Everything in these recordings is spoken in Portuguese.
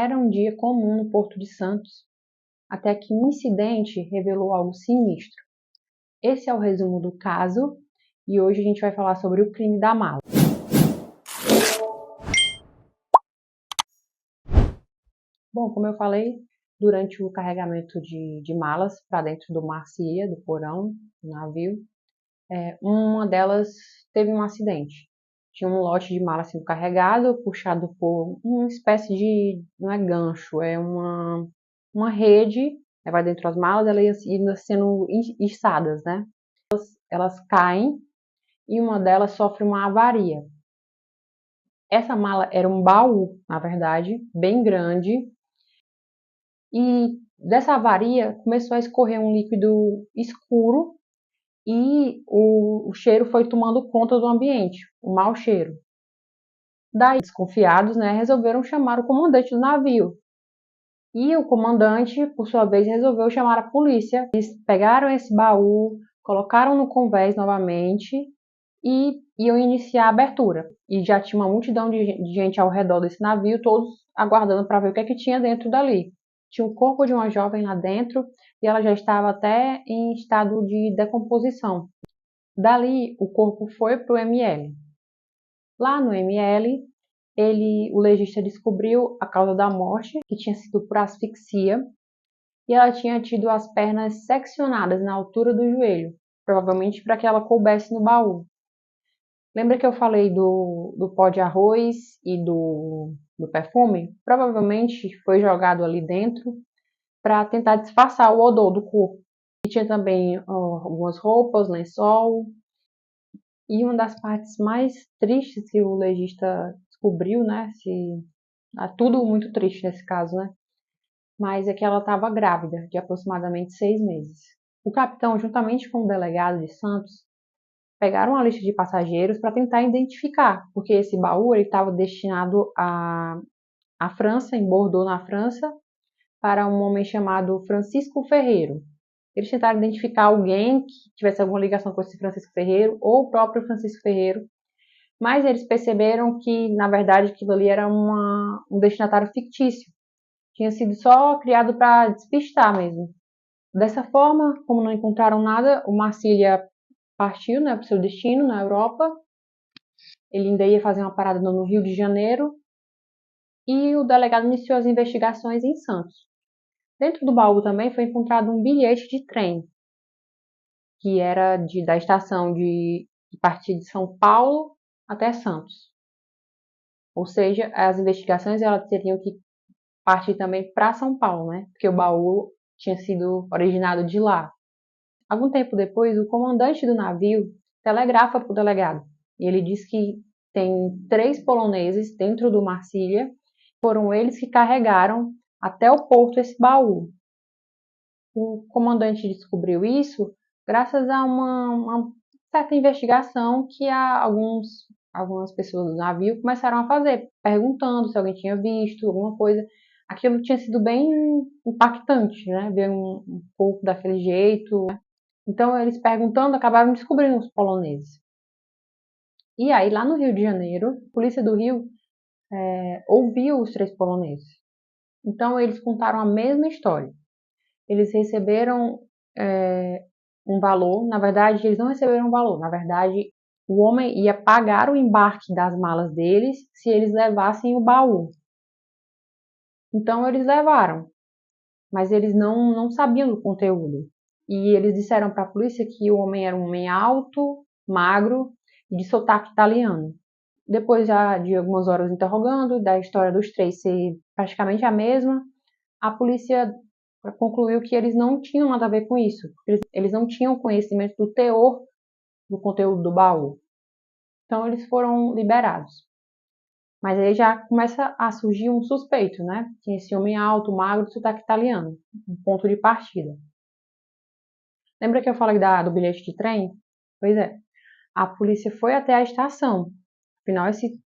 Era um dia comum no Porto de Santos, até que um incidente revelou algo sinistro. Esse é o resumo do caso e hoje a gente vai falar sobre o crime da mala. Bom, como eu falei, durante o carregamento de malas para dentro do Marcília, do porão do navio, uma delas teve um acidente. Tinha um lote de mala sendo carregado, puxado por uma espécie de, não é gancho, é uma rede, vai dentro das malas, elas iam sendo içadas, né? Elas caem e uma delas sofre uma avaria. Essa mala era um baú, na verdade, bem grande, e dessa avaria começou a escorrer um líquido escuro e o cheiro foi tomando conta do ambiente, o mau cheiro. Daí, desconfiados, né, resolveram chamar o comandante do navio. E o comandante, por sua vez, resolveu chamar a polícia. Eles pegaram esse baú, colocaram no convés novamente e iam iniciar a abertura. E já tinha uma multidão de gente ao redor desse navio, todos aguardando para ver o que é que tinha dentro dali. Tinha o corpo de uma jovem lá dentro e ela já estava até em estado de decomposição. Dali, o corpo foi para o ML. Lá no ML, o legista descobriu a causa da morte, que tinha sido por asfixia, e ela tinha tido as pernas seccionadas na altura do joelho, provavelmente para que ela coubesse no baú. Lembra que eu falei do pó de arroz e do perfume? Provavelmente foi jogado ali dentro para tentar disfarçar o odor do corpo. E tinha também algumas roupas, lençol. E uma das partes mais tristes que o legista descobriu, né? Tudo muito triste nesse caso, né? Mas é que ela estava grávida, de aproximadamente 6 meses. O capitão, juntamente com o delegado de Santos, pegaram a lista de passageiros para tentar identificar, porque esse baú estava destinado à França, em Bordeaux, na França, para um homem chamado Francisco Ferreiro. Eles tentaram identificar alguém que tivesse alguma ligação com esse Francisco Ferreiro, ou o próprio Francisco Ferreiro, mas eles perceberam que, na verdade, aquilo ali era um destinatário fictício. Tinha sido só criado para despistar mesmo. Dessa forma, como não encontraram nada, o Marcília partiu, né, para o seu destino na Europa. Ele ainda ia fazer uma parada no Rio de Janeiro e o delegado iniciou as investigações em Santos. Dentro do baú também foi encontrado um bilhete de trem, que era da estação de partir de São Paulo até Santos. Ou seja, as investigações elas teriam que partir também para São Paulo, né? Porque o baú tinha sido originado de lá. Algum tempo depois, o comandante do navio telegrafa para o delegado. E ele diz que tem 3 poloneses dentro do Marcília. Foram eles que carregaram até o porto esse baú. O comandante descobriu isso graças a uma certa investigação que algumas pessoas do navio começaram a fazer, perguntando se alguém tinha visto alguma coisa. Aquilo tinha sido bem impactante, né? Ver um corpo daquele jeito. Então, eles perguntando, acabaram descobrindo os poloneses. E aí, lá no Rio de Janeiro, a polícia do Rio ouviu os 3 poloneses. Então, eles contaram a mesma história. Eles receberam um valor, na verdade, eles não receberam um valor, na verdade, o homem ia pagar o embarque das malas deles se eles levassem o baú. Então, eles levaram, mas eles não sabiam do conteúdo. E eles disseram para a polícia que o homem era um homem alto, magro e de sotaque italiano. Depois de algumas horas interrogando, da história dos 3 ser praticamente a mesma, a polícia concluiu que eles não tinham nada a ver com isso. Eles não tinham conhecimento do teor do conteúdo do baú. Então eles foram liberados. Mas aí já começa a surgir um suspeito, né? Tinha esse homem alto, magro, de sotaque italiano. Um ponto de partida. Lembra que eu falei do bilhete de trem? Pois é. A polícia foi até a estação. Afinal, esse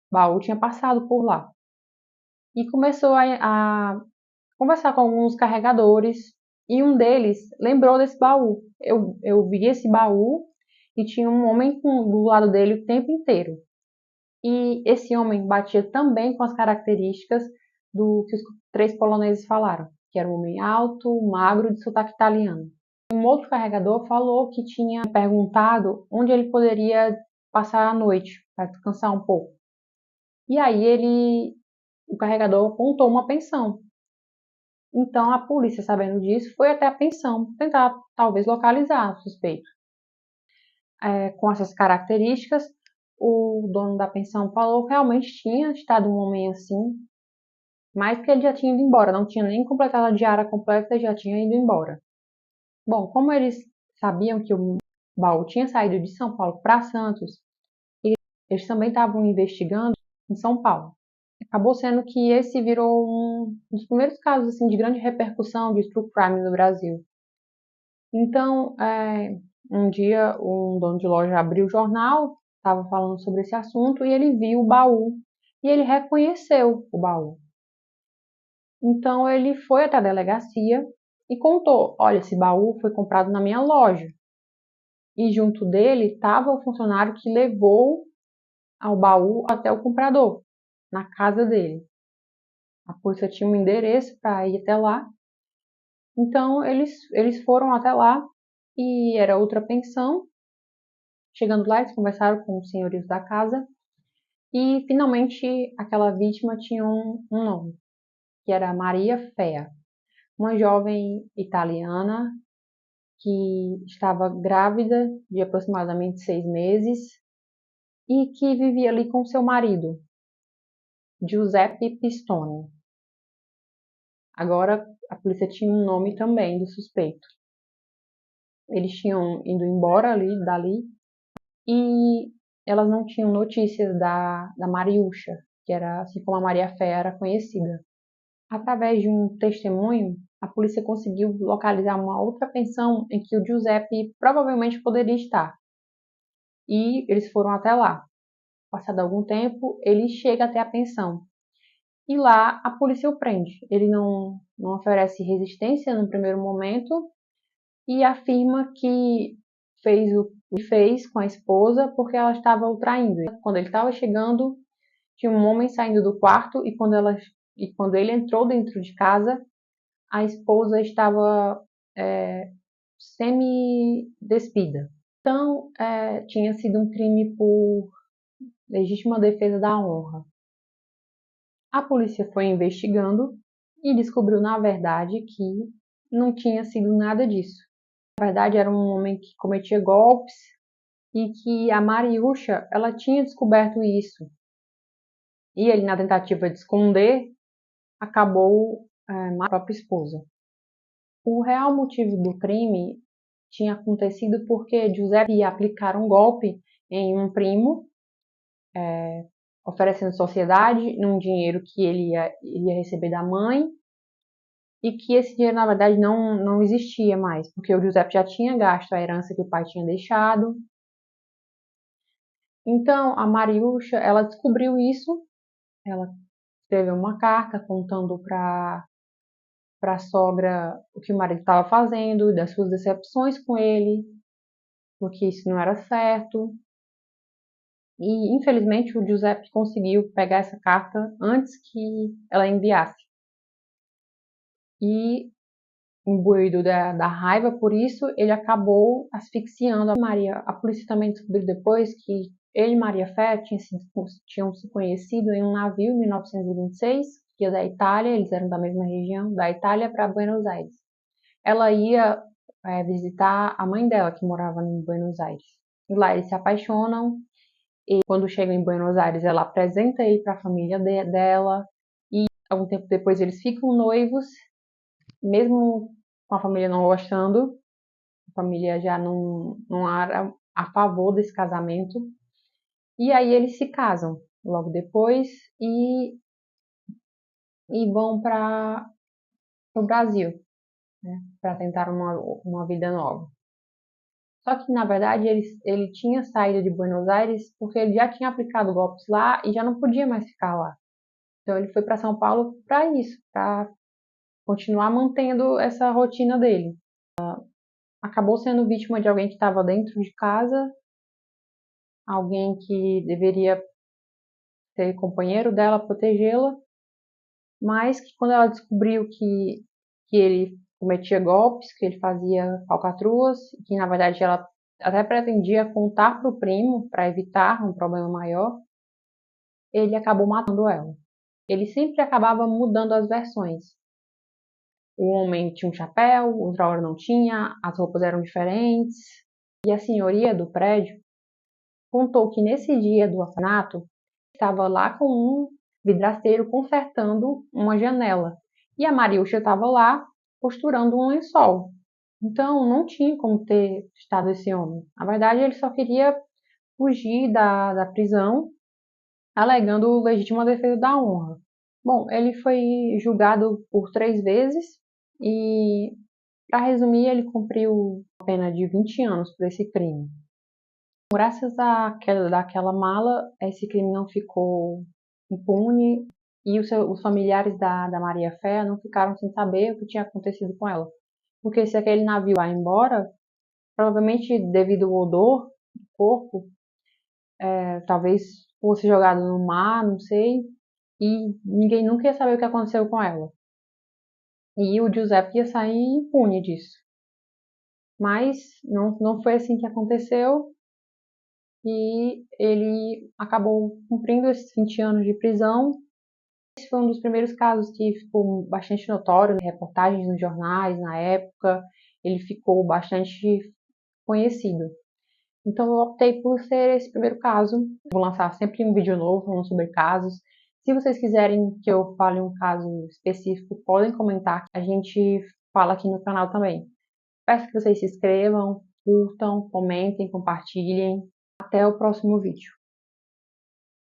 baú tinha passado por lá. E começou a conversar com alguns carregadores. E um deles lembrou desse baú. Eu vi esse baú e tinha um homem do lado dele o tempo inteiro. E esse homem batia também com as características do que os 3 poloneses falaram, que era um homem alto, magro, de sotaque italiano. Um outro carregador falou que tinha perguntado onde ele poderia passar a noite para descansar um pouco. E aí o carregador apontou uma pensão. Então a polícia, sabendo disso, foi até a pensão tentar talvez localizar o suspeito. Com essas características, o dono da pensão falou que realmente tinha estado um homem assim, mas que ele já tinha ido embora, não tinha nem completado a diária completa e já tinha ido embora. Bom, como eles sabiam que o baú tinha saído de São Paulo para Santos, eles também estavam investigando em São Paulo. Acabou sendo que esse virou um dos primeiros casos assim, de grande repercussão de true crime no Brasil. Então, um dia, um dono de loja abriu o jornal, estava falando sobre esse assunto e ele viu o baú e ele reconheceu o baú. Então, ele foi até a delegacia e contou: olha, esse baú foi comprado na minha loja. E junto dele estava o funcionário que levou o baú até o comprador, na casa dele. A polícia tinha um endereço para ir até lá. Então, eles foram até lá e era outra pensão. Chegando lá, eles conversaram com os senhorios da casa e finalmente aquela vítima tinha um nome, que era Maria Fea, uma jovem italiana que estava grávida de aproximadamente 6 meses e que vivia ali com seu marido, Giuseppe Pistone. Agora a polícia tinha um nome também do suspeito. Eles tinham ido embora dali e elas não tinham notícias da Mariucha, que era assim como a Maria Fé era conhecida. Através de um testemunho, a polícia conseguiu localizar uma outra pensão em que o Giuseppe provavelmente poderia estar. E eles foram até lá. Passado algum tempo, ele chega até a pensão. E lá a polícia o prende. Ele não oferece resistência no primeiro momento e afirma que fez o que fez com a esposa porque ela estava o traindo. Quando ele estava chegando, tinha um homem saindo do quarto e quando ele entrou dentro de casa, a esposa estava semi-despida. Então, tinha sido um crime por legítima defesa da honra. A polícia foi investigando e descobriu, na verdade, que não tinha sido nada disso. Na verdade, era um homem que cometia golpes e que a Mariucha, ela tinha descoberto isso. E ele, na tentativa de esconder, acabou matando a própria esposa. O real motivo do crime tinha acontecido porque Giuseppe ia aplicar um golpe em um primo, oferecendo sociedade num dinheiro que ele ia receber da mãe e que esse dinheiro, na verdade, não existia mais, porque o Giuseppe já tinha gasto a herança que o pai tinha deixado. Então, a Mariucha, ela descobriu isso, ela escreveu uma carta contando para a sogra o que o marido estava fazendo, das suas decepções com ele, porque isso não era certo. E, infelizmente, o Giuseppe conseguiu pegar essa carta antes que ela enviasse. E, imbuído da raiva por isso, ele acabou asfixiando a Maria. A polícia também descobriu depois que ele e Maria Fé tinham se conhecido em um navio em 1926, que ia da Itália, eles eram da mesma região, da Itália para Buenos Aires. Ela ia visitar a mãe dela, que morava em Buenos Aires. E lá eles se apaixonam, e quando chegam em Buenos Aires, ela apresenta ele para a família dela, e algum tempo depois eles ficam noivos, mesmo com a família não gostando, a família já não era a favor desse casamento, e aí eles se casam logo depois e vão para o Brasil, né, para tentar uma vida nova. Só que, na verdade, ele tinha saído de Buenos Aires porque ele já tinha aplicado golpes lá e já não podia mais ficar lá. Então, ele foi para São Paulo para isso, para continuar mantendo essa rotina dele. Acabou sendo vítima de alguém que estava dentro de casa, alguém que deveria ser companheiro dela, protegê-la, mas que quando ela descobriu que ele cometia golpes, que ele fazia falcatruas, que na verdade ela até pretendia contar para o primo para evitar um problema maior, ele acabou matando ela. Ele sempre acabava mudando as versões. O homem tinha um chapéu, outra hora não tinha, as roupas eram diferentes. E a senhoria do prédio contou que nesse dia do assassinato estava lá com um vidraceiro consertando uma janela. E a Mariúcha estava lá costurando um lençol. Então não tinha como ter estado esse homem. Na verdade, ele só queria fugir da prisão, alegando legítima defesa da honra. Bom, ele foi julgado por 3 vezes e, para resumir, ele cumpriu a pena de 20 anos por esse crime. Graças à queda daquela mala, esse crime não ficou impune e os familiares da Maria Fé não ficaram sem saber o que tinha acontecido com ela. Porque se aquele navio vai embora, provavelmente devido ao odor do corpo, talvez fosse jogado no mar, não sei, e ninguém nunca ia saber o que aconteceu com ela. E o Giuseppe ia sair impune disso. Mas não foi assim que aconteceu e ele acabou cumprindo esses 20 anos de prisão. Esse foi um dos primeiros casos que ficou bastante notório, né? Reportagens nos jornais na época, ele ficou bastante conhecido. Então eu optei por ser esse primeiro caso. Vou lançar sempre um vídeo novo falando sobre casos. Se vocês quiserem que eu fale um caso específico, podem comentar, que a gente fala aqui no canal também. Peço que vocês se inscrevam, curtam, comentem, compartilhem. Até o próximo vídeo.